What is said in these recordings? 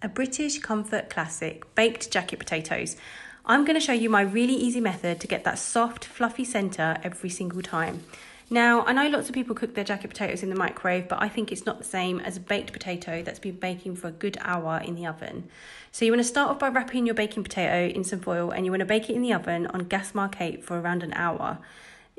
A British comfort classic, baked jacket potatoes. I'm going to show you my really easy method to get that soft, fluffy centre every single time. Now, I know lots of people cook their jacket potatoes in the microwave, but I think it's not the same as a baked potato that's been baking for a good hour in the oven. So you want to start off by wrapping your baking potato in some foil and you want to bake it in the oven on gas mark 8 for around an hour.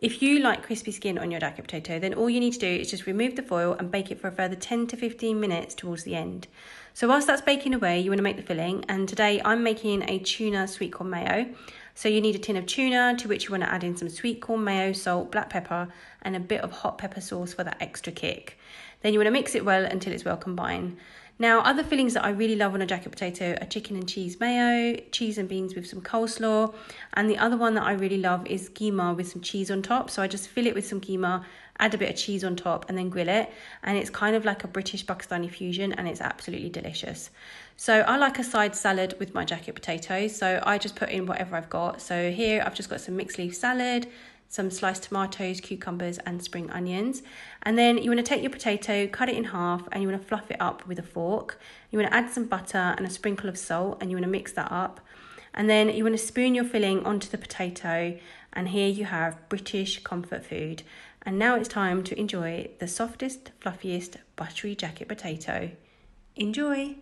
If you like crispy skin on your jacket potato, then all you need to do is just remove the foil and bake it for a further 10 to 15 minutes towards the end. So whilst that's baking away, you want to make the filling, and today I'm making a tuna sweetcorn mayo. So you need a tin of tuna to which you want to add in some sweetcorn mayo, salt, black pepper and a bit of hot pepper sauce for that extra kick. Then you want to mix it well until it's well combined. Now, other fillings that I really love on a jacket potato are chicken and cheese mayo, cheese and beans with some coleslaw, and the other one that I really love is keema with some cheese on top. So I just fill it with some keema, add a bit of cheese on top and then grill it, and it's kind of like a British Pakistani fusion and it's absolutely delicious. So I like a side salad with my jacket potatoes, so I just put in whatever I've got. So here I've just got some mixed leaf salad, some sliced tomatoes, cucumbers and spring onions. And then you want to take your potato, cut it in half, and you want to fluff it up with a fork. You want to add some butter and a sprinkle of salt, and you want to mix that up. And then you want to spoon your filling onto the potato, and here you have British comfort food. And now it's time to enjoy the softest, fluffiest, buttery jacket potato. Enjoy!